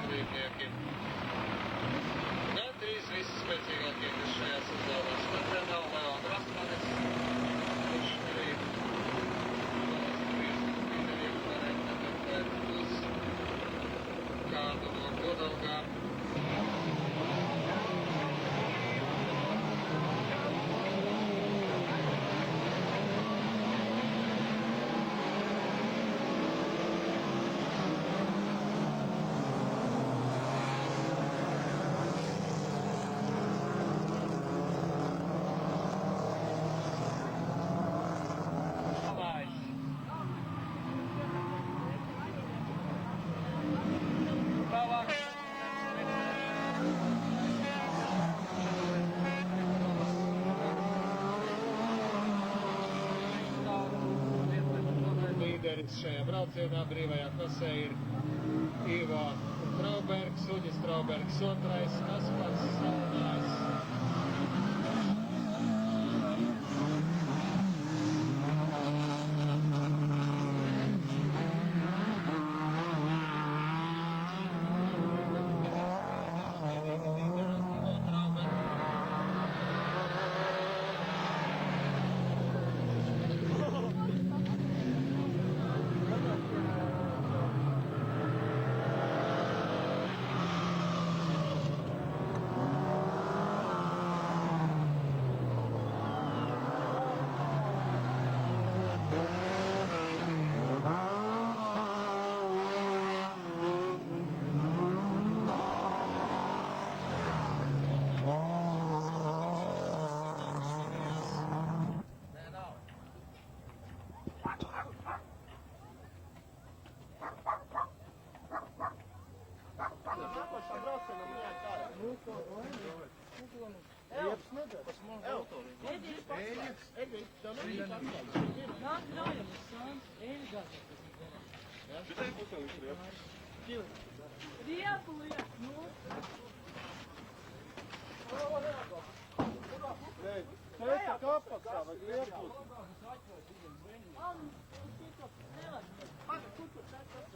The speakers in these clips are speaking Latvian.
Strīdnieki. Gandrīz visi spēcīgākie, kas šajā sezonā startē, nav Leona Rastmanis, kurš arī līderiem varētu nemeklēt uz kādu no Godaugām. Līderis šajā braucienā brīvajā klasē ir Ivo Traubergs, Uģis Traubergs otrais, Kaspars Salnājs.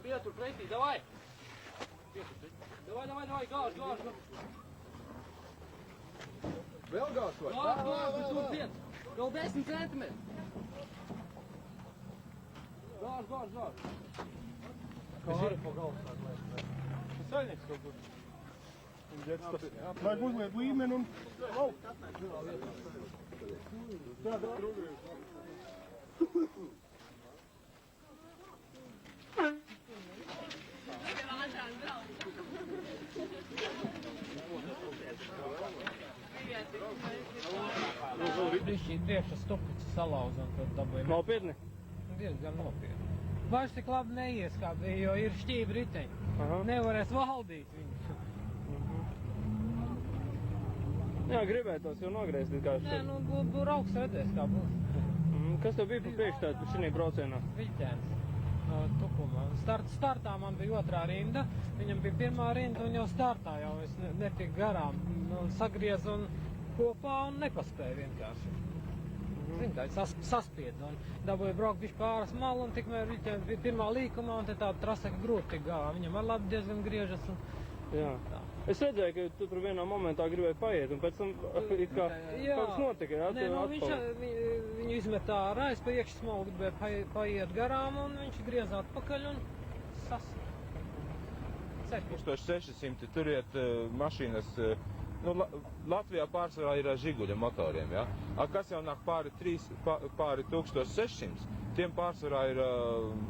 Pietur pretī, davai! Davai, gāž! Vēl gāž vai? Gāž, tur piet! Vēl 10 centimetri! Gāž! Kas ir pa galvas? Saļnieks kaut kur. Vajag uzliet līmeni un laukt. Tāda krūgrēs. Šī priekša stupica salauza un tad dabūja. Nopietni? Diezgan nopietni. Vairs tik labi neieskāpja, jo ir šķīvi riteņi. Aha. Nevarēs valdīt viņu. Jā, gribētos jau nogriezt kā Nē, nu, brauks redzēs, kā būs. Kas tev bija pa priekšstādu šī braucienā? Viļķēns. No Tukumā. Startā man bija otrā rinda, viņam bija pirmā rinda un jau startā jau es netiku garām. Sagriez un kopā un nepaspēju vienkārši. Zin, tā saspiedza un dabūja braukt bišķi pāris malu un tikmēr Viļķēns bija pirmā līkumā un te tā trasa grūti tik galā. Viņam ar labi diezgan griežas un Jā. tā. Es redzēju, ka tu tur vienā momentā gribēji paiet, un pēc tam it kā kaut kas notika, jā? Nē, nu, viņu izmet ārā, es pa iekšķi smalku gribēju paiet garām, un viņš griez atpakaļ un sasniedz. 1600, tur iet mašīnas, nu, Latvijā pārsvarā ir ar Žiguļa motoriem, ja? Kas jau nāk pāri 1600, tiem pārsvarā ir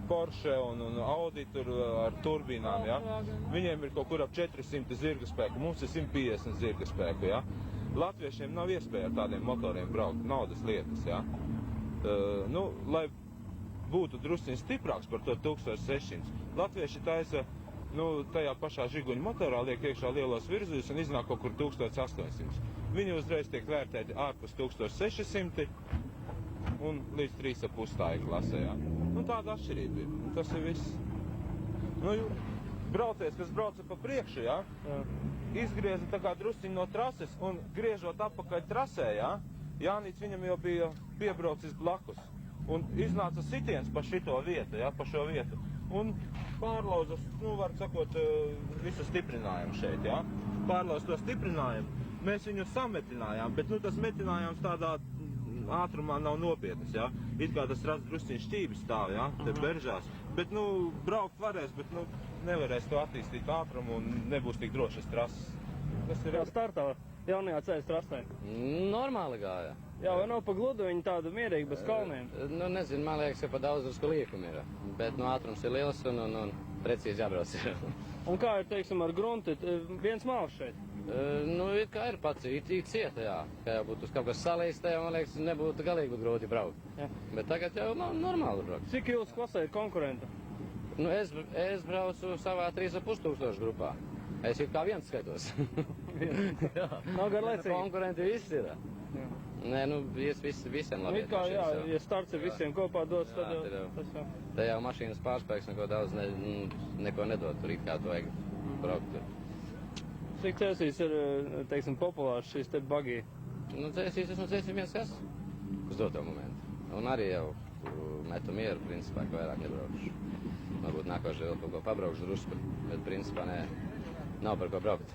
Porsche un Audi tur ar turbīnām, ja? Viņiem ir kaut kur ap 400 zirga spēku, mums ir 150 zirga spēku, ja? Latviešiem nav iespēja ar tādiem motoriem braukt, naudas lietas, ja? Nu, lai būtu drusciņi stiprāks par to 1600, latvieši taisa, nu, tajā pašā Žiguļa motorā liek iekšā lielos virzījus un iznāk kaut kur 1800. Viņi uzreiz tiek vērtēti ārpus 1600 un līdz 3,5 stāju klasē, jā. Nu, tāda atšķirība ir. Tas ir viss. Nu, braucējs, kas brauca pa priekšu, ja, izgrieza tā kā drusciņ no trases un griežot atpakaļ trasē, ja, Jānis viņam jau bija piebraucis blakus. Un iznāca sitiens pa šito vietu, ja, pa šo vietu. Un pārlauzas, nu, var sakot, visu stiprinājumu šeit, ja. Pārlauz to stiprinājumu. Mēs viņu sametinājām, bet, nu, tas metinājums tādā ātrumā nav nopietnas, ja. It kā tas rats drusciņš šķības stāv, ja, te beržās. Bet, nu, braukt varēs, bet, nu, nevarēs to attīstīt ātrumu un nebūs tik drošas trases. Tas ir... Kā startā jaunajā ceļa trasē? Normāli gāja. Jā, vai nav pa gludu viņa tāda mierīga bez kalniem? Nu, nezinu, man liekas, ka pa daudz drusku liekumi ir. Bet, nu, ātrums ir liels un precīzi jābrauc ir. Un kā ir, teiksim, ar grunti? Viens māls šeit? Nu, it kā ir pats, it cieta, jā. Kā jau būtu kaut kas salīst, tajā, man liekas, nebūtu galīgi grūti braukt. Jā. Bet tagad jau normāli braukt. Cik jūsu klasē ir konkurenta? Nu, es braucu savā 3,5 grupā. Es it kā viens skaitos. Nav garlaicīgi. Konkurenti visi ir. Jā. Nē, nu, visiem labi. It kā, jā, ja starts ir visiem kopā dos, tad jau tas jau. Te jau mašīnas pārspēks neko daudz neko nedod, tur it kā to vajag braukt. Cik cēsīs ir, teiksim, populārs šīs te bagī? Nu, cēsīs esmu cēsīs viens kas uz doto momentu. Un arī jau metu mieru, principā, ka vairāk nebraukšu. Varbūt nākošais vēl kaut ko pabraukšu drusku, bet principā nē, nav par ko braukt.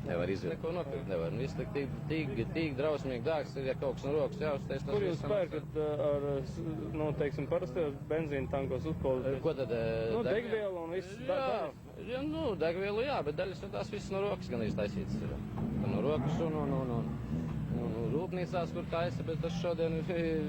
Nevar izvērt. Neko nopirkt nevar. Nu, viss tik drausmīgi dārgs ir, ja kaut kas no rokas jāuztais. Kur jūs pērkat ar, nu, teiksim, parastajos benzīna tankos uzpildīt? Ko tad? Nu, degvielu un viss. Jā, nu, degvielu jā, bet daļas no tās visas no rokas gan iztaisītas ir. No rokas un rūpnīcās, kur taisa, bet tas šodien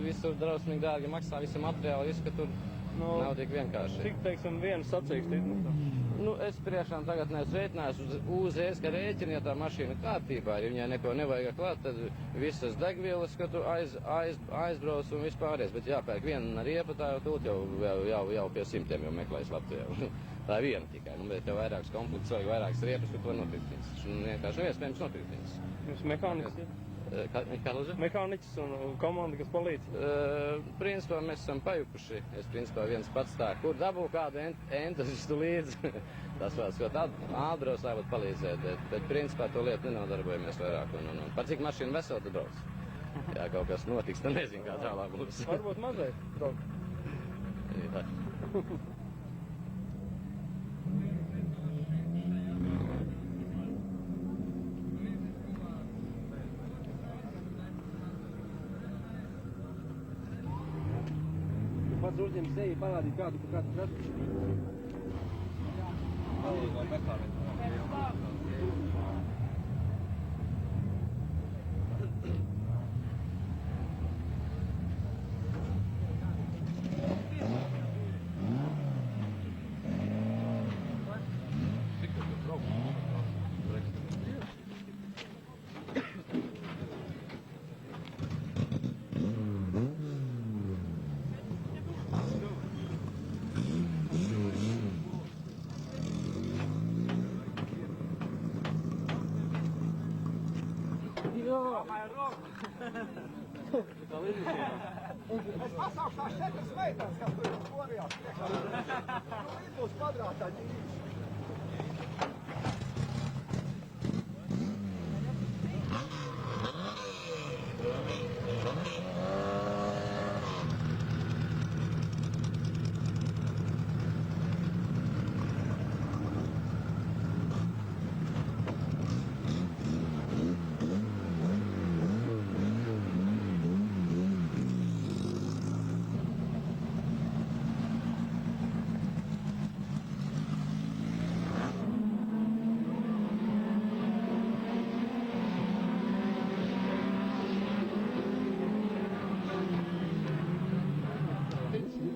visur drausmīgi dārgi maksā, visi materiāli, viss, ka tur nav tik vienkārši. Cik, teiksim, viena sacīkst izmaksā? Nu, es priekšām tagad neesmu rēķinājis uzreiz, ka rēķini, ja tā mašīna kārtībā, ja viņai neko nevajag klāt, tad visas degvielas, ka tu aizbrauc un vispārējais, bet jāpērk viena riepa, tā jau pie 100 jau meklēs Latvijā. Tā ir viena tikai, nu, bet jau vairākas komplekts, vajag vairākas riepas, kur to var nopirkt viņas. Vienkārši neiespējams nopirkt viņas. Jūs mehāniķis? Kā lūdzu? Mehāniķis un komanda, kas palīdz? Principā mēs esam pajukuši. Es principā viens pats tā, kur dabū kādu entuzistu līdzi. Tas vārds, ko tādu atbrauc, lai būtu palīdzēt, bet principā to lietu nenodarbojamies vairāk. Un par cik mašīnu veselu tad brauc? Jā, kaut kas notiks, tad nezinu, kā tālāk būs. Varbūt mazliet brauc. Jā. Pats uzņem sevi parādīt kādu kratu. Es pasaukšu tās 4 meitenes, kas tur ir korjās priekšā. Būs kvadrātā ģīvis.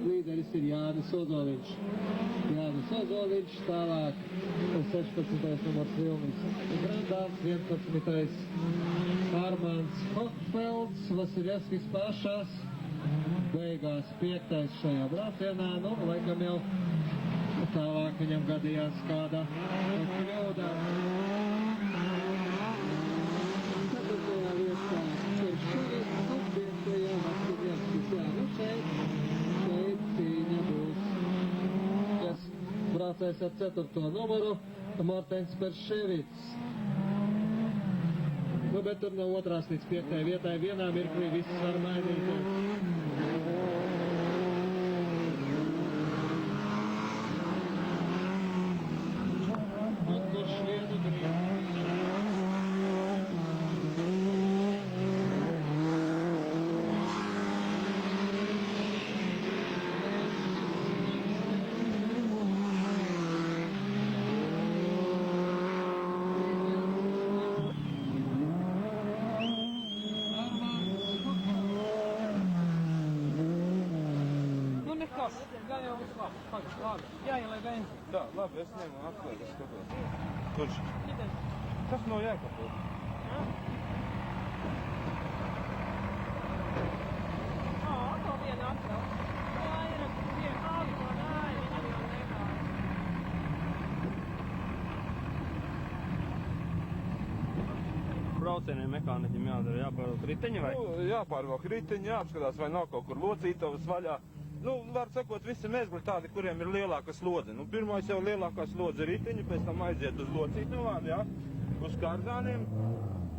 Līderis ir Jānis Ozoliņš. Jānis Ozoliņš, tālāk 16. numurs Vilnis Grandāns, 11. Armāns Hoffelds, Vasiljevskis Pašas, beigās 5. šajā braucienā, nu, laikam jau tālāk viņam gadījās kāda kļūda. 4. vietā ir Šuris, un 5. Vasiljevskis, jā, nu šeit cīņa būs, kas braucējs ar 4. numuru Mortens Perševits. Nu, bet tur no 2. līdz 5. vietai vienā mirklī viss var mainīties. Un kurš vienu brīdi? Nu nekas, gan jau viss labi. Pagaid, labi. Jāielai benzīnu. Tā, labi, es ņemu atklāt, es skatos. Kurš? Šitais. Kas nav jākapot? Atkal viena atbrauc. Jā, ir viena auto, nē, viņam jau nekā. Braucieniem mehāniķim jādara, jāpārvalk riteņi vai? Nu, jāpārvalk riteņi, jāapskatās, vai nav kaut kur locītavas vaļā. Nu, var sakot, visi mezgli tādi, kuriem ir lielāka slodze. Nu, pirmais jau lielākā slodze riteņi, pēc tam aiziet uz locītavām, jā, uz kārdāniem.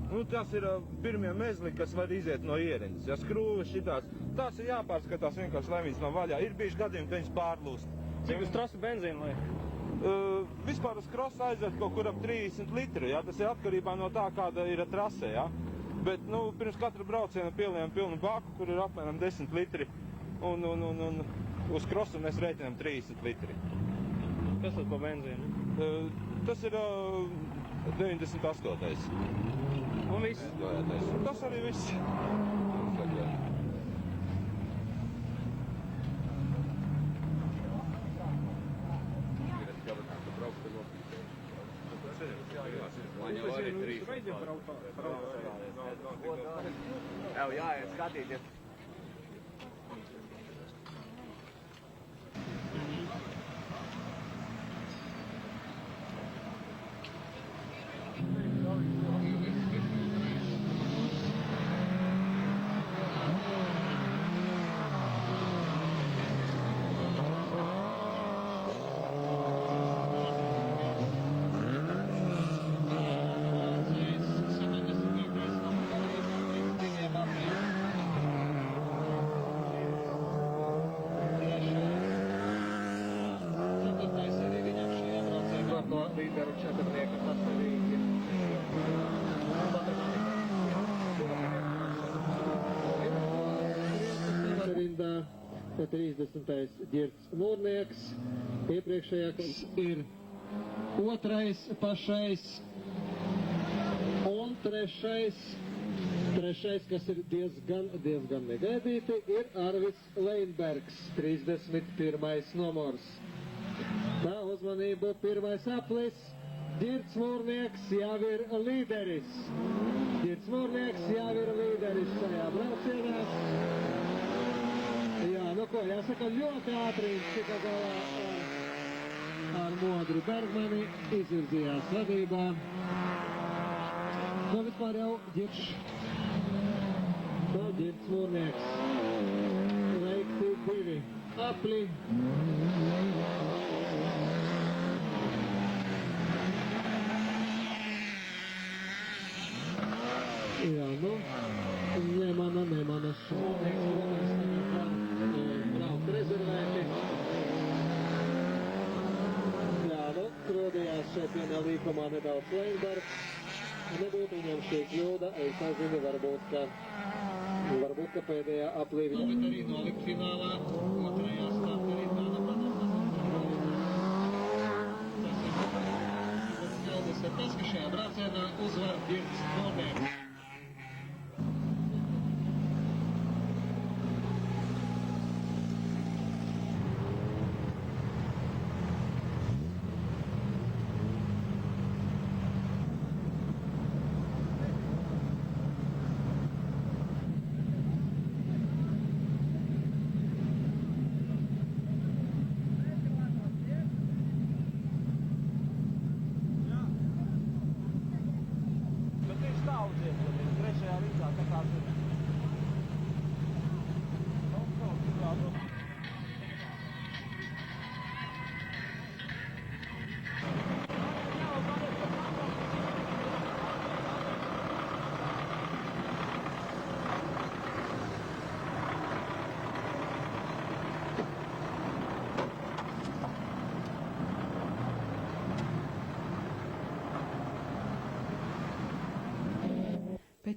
Nu, tas ir pirmie mezgli, kas var iziet no ierindas. Ja skrūves šitās, tās ir jāpārskatās vienkārši, lai viņas nav vaļā. Ir bijuši gadījumi, ka viņas pārlūst. Cik uz trasu benzīnu liek? Vispār uz krosu aiziet kaut kur ap 30 litri, jā, tas ir atkarībā no tā, kāda ir trase, jā. Bet, nu, pirms katra brauciena pieliekam pilnu baku, kur ir apmēram 10 litri, un uz krosu mēs rēķinām 30 litri. Kas tas pa benzīnu? Tas ir 98. Un viss? Tas arī viss. Jau jāiet skatīties. Līderu četrnieka, tas arī ir. Rindā 30. Ģirds Mūrnieks, iepriekšējā ir 2. pašais un 3., kas ir diezgan negaidīti, ir Arvis Leinbergs, 31. numurs. Tā uzmanību 1. aplis, Ģirds Mūrnieks jau ir līderis. Ģirds Mūrnieks jau ir līderis šajā braucienā. Jā, nu ko, jāsaka, ļoti ātri viņš tika galā ar Modru Bergmani, izvirzījās vadībā. Nu vispār jau Ģirds Mūrnieks. Veikti 2 apli. Jā, nu, nemana šūnieks, braukt rezervēti. Jā, nu, rodījās šeit vienā līkumā nedaudz Leinbergs. Nebūtu viņam šī kļūda, es nezinu, varbūt, ka pēdējā aplī viņa arī nolikt finālā, 2. starterī tāda Tas ir tas, ka šajā braucienā uzvar Ģirds Mūrnieks.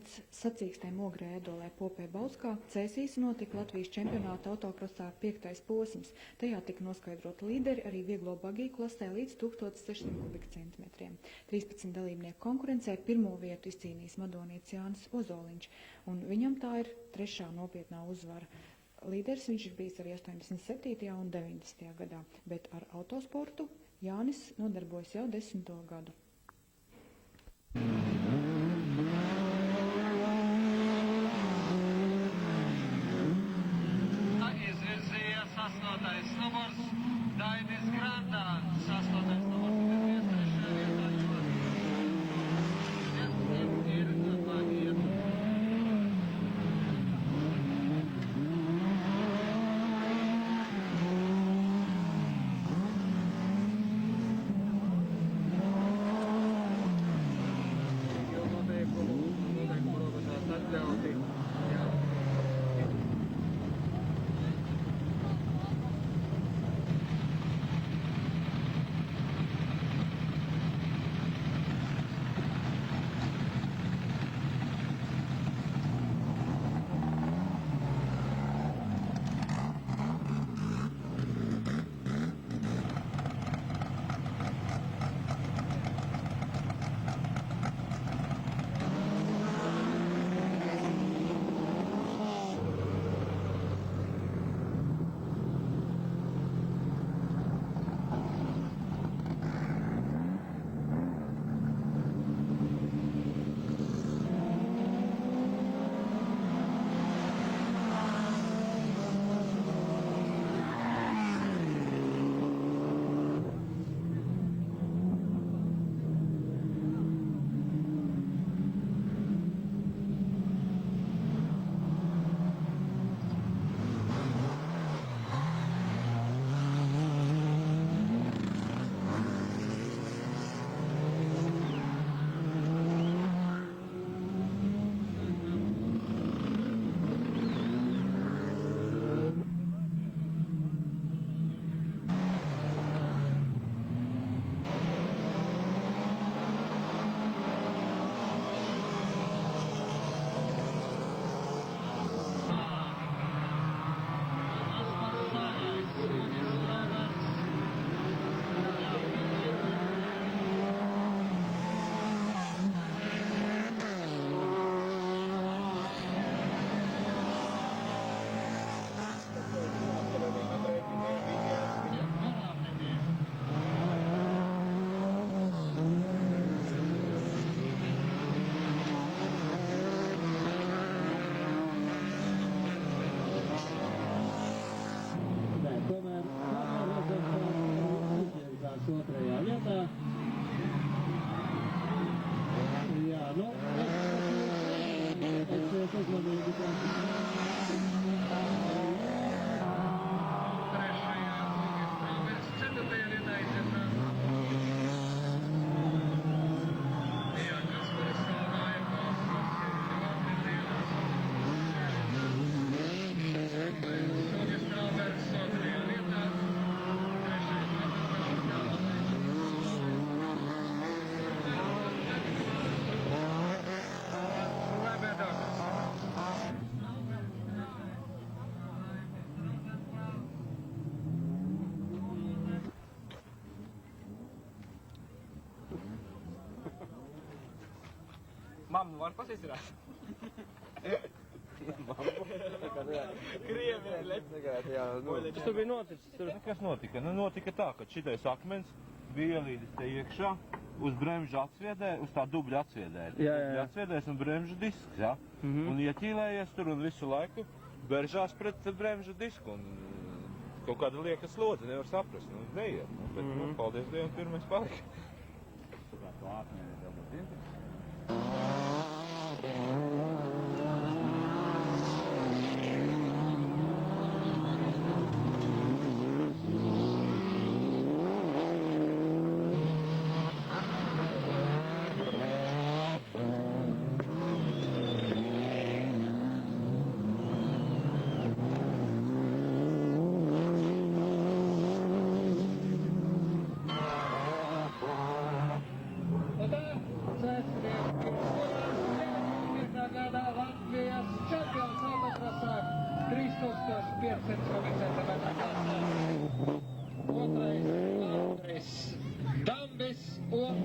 pēc sacīkstēm Ogrē, Ēdolē, Popē, Bauskā Cēsīs notika Latvijas čempionāta autokrosā 5. posms. Tajā tika noskaidroti līderi arī vieglo bagiju klasē līdz 1600 kubikcentimetriem. 13 dalībnieku konkurencē pirmo vietu izcīnījis madonietis Jānis Ozoliņš, un viņam tā ir 3. nopietnā uzvara. Līderis viņš ir bijis arī 87. un 90. gadā, bet ar autosportu Jānis nodarbojas jau 10. gadu. Izvirzījies 8. numurs, Dainis Grandā, 8. numurs, izvirzījies 3. vietā, ir bagija. Mammu var pasisirāt. Tas tur bija noticis. Kas notika? Nu, notika tā, ka šitais akmens bija ielīdis te iekšā uz bremžu atsviedē, uz tā dubļa atsviedē. Atsviedēs un bremžu disks, jā. Un ieķīlējies tur un visu laiku beržās pret bremžu disku. Un kaut kāda lieka slodze, nevar saprast. Nu, neiet. Nu, bet, nu, paldies Dievam, pirmais palika. 400 kubikcentimetru klasē. Otrais Dambis un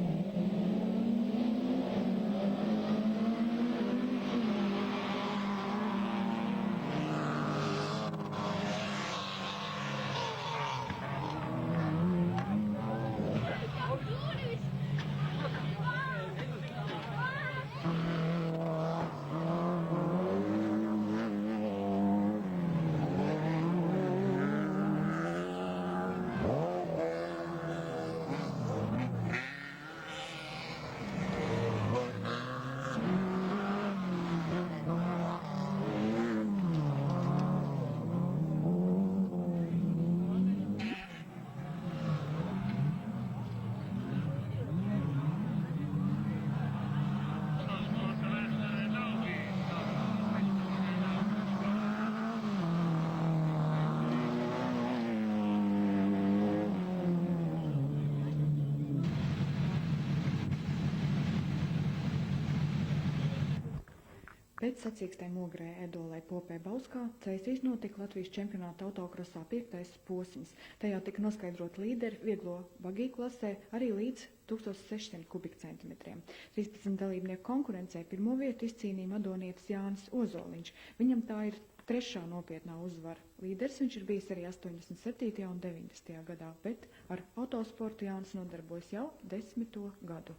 Pēc sacīkstēm Ogrē, Edolē, Popē, Bauskā ceļsīs notika Latvijas čempionāta autokrosā 5. posms. Tajā tika noskaidrot līderi vieglo bagīju klasē arī līdz 1600 kubikcentimetriem. 13 dalībnieku konkurencē pirmo vietu izcīnīja madonietis Jānis Ozoliņš. Viņam tā ir 3. nopietnā uzvara. Līderis viņš ir bijis arī 87. un 90. gadā, bet ar autosportu Jānis nodarbojas jau 10. gadu.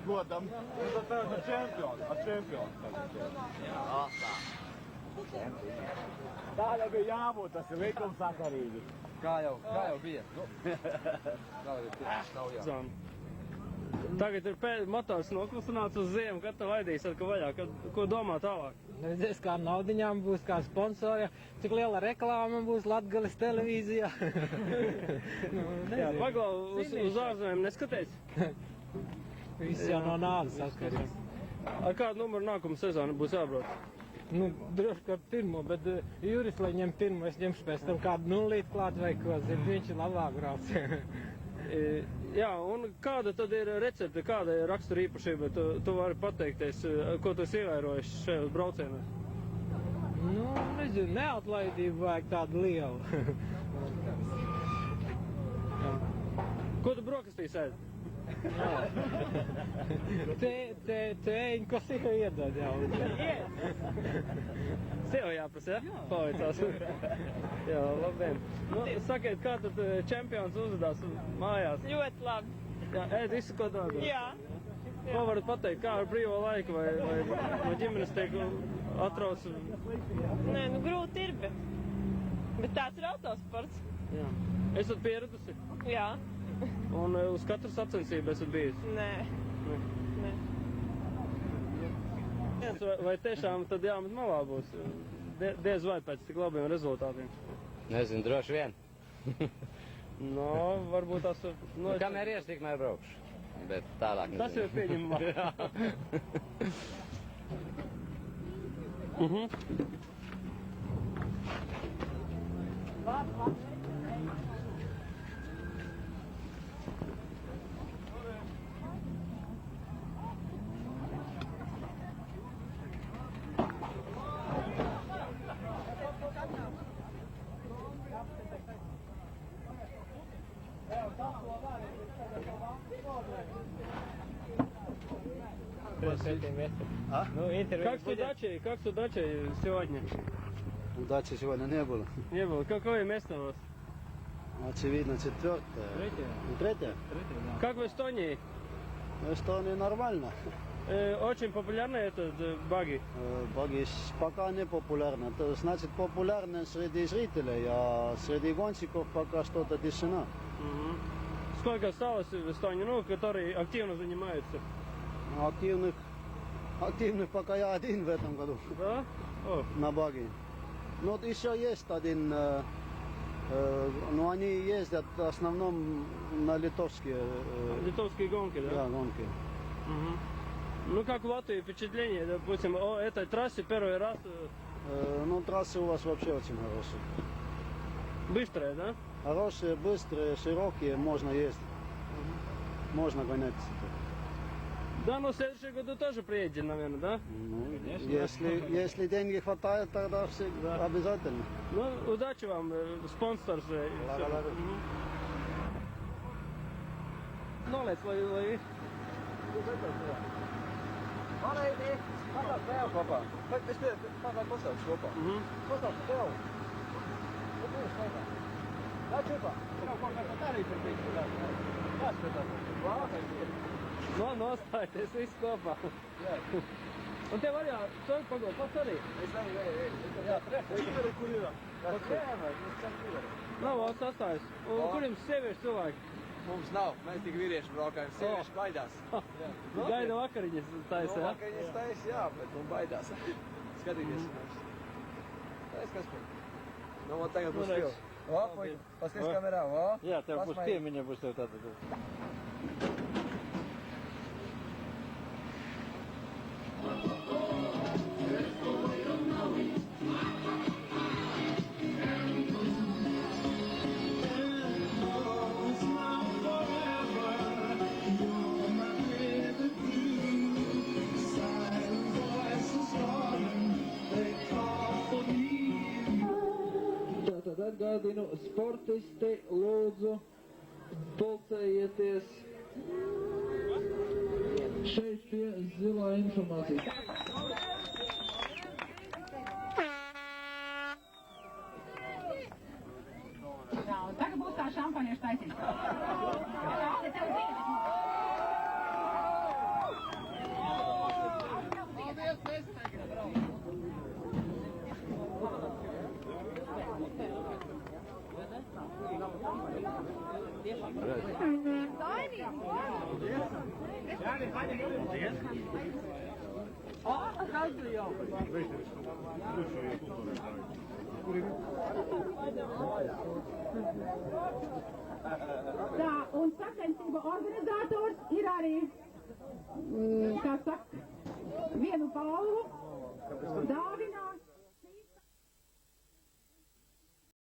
Godam. Ar čempionu. Tādai bija jābūt, tas ir likumsakarīgi. Kā jau bija. Zem. Tagad ir motors noklusināts uz ziemu, kad tu laidīs ar ka vaļā, ko domā tālāk? Redzēs, kā naudiņām būs, kā sponsori, cik liela reklāma būs Latgales televīzijā. Jā, paglau, uz ārzemēm neskaties? Viss jau no nāves atkarīgs. Ar kādu numuru nākuma sezonu būs jābrauc? Nu, droši kā pirmo, bet Juris, lai ņem pirmo, es ņemšu pēc tam kādu nulīt klāt vai ko, zinu, viņš ir labāk brauc. Jā, un kāda tad ir recepte, kāda ir rakstura īpašība? Tu vari pateikties, ko tu esi ievērojis šajos braucienos? Nu, nezinu, neatlaidību vajag tādu lielu. Ko tu brokastīs ēd? Tēņu, ko sieva iedod jau. Sieva jāprasa, ja? Pavaicās. Jā, labdien. Nu, sakiet, kā tad čempions uzvedās mājās? Ļoti labi. Jā, ēd visu, ko dod? Jā. Ko varat pateikt, kā ar brīvo laiku, vai no ģimenes tiek atrauc? Nē, nu grūti ir, bet tāds ir autosports. Jā. Esat pieradusi? Jā. Un uz katru sacensību esat bijis? Nē. Nē. Vai tiešām tad jāmet malā būs? Diez vai pēc tik labiem rezultātiem? Nezinu, droši vien. No, varbūt tas... Nu, kamēr ies, tikmēr braukšu. Bet tālāk nezinu. Tas jau ir pieņemamāk. Как с удачей сегодня? Удачи сегодня не было. Не было. Какое место у вас? Очевидно, четвертое. Третье? Да. Как в Эстонии? В Эстонии нормально. Очень популярный этот баги? Баги пока не популярно. Это значит популярно среди зрителей, а среди гонщиков пока что-то тишина. Сколько осталось в Эстонии, которые активно занимаются? Активных пока я один в этом году. Да? На баги. Но вот еще есть один, но они ездят в основном на литовские. Литовские гонки, да? Да, гонки. Ну как в Латвии впечатление, допустим, о этой трассе первый раз? Ну трассы у вас вообще очень хорошие. Быстрые, да? Хорошие, быстрые, широкие, можно ездить. Можно гонять. Да, но в следующем году тоже приедете, наверное, да? Ну, если деньги хватает, тогда всегда обязательно. Ну, удачи вам, спонсор же. Nolec, lai... Pasauc vēl kopā. Es pārāk pasaucu kopā. Pasauc vēl. Nu, tu esi laikā. Tā čupā. Tā arī par tīk. Jāskatās. No, nostājieties visi kopā. Un tev arī, pagod, pats arī. Es arī. Jā, trešā. Kur ir? Nav valsts sastājas. Un kur jums sieviešu cilvēki? Mums nav. Mēs tik vīrieši braukājam. Sievieši baidās. Gaida vakariņas taisa, jā? Vakariņas taisa, jā, bet un baidās. Skatīties. Tais kas par? Nu, man tagad būs filma. O, paskaties kamerā, o. Jā, tev būs piemiņa, būs tev tātad. Tātad atgādinu, sportisti, lūdzu, pulcējieties šeit pie zilā informācijas. Tagad būs kā šampaniešu taisīt. Tāda tev dzīve. Tā, un sacensību organizators ir arī, kā saka, vienu balvu Dāvim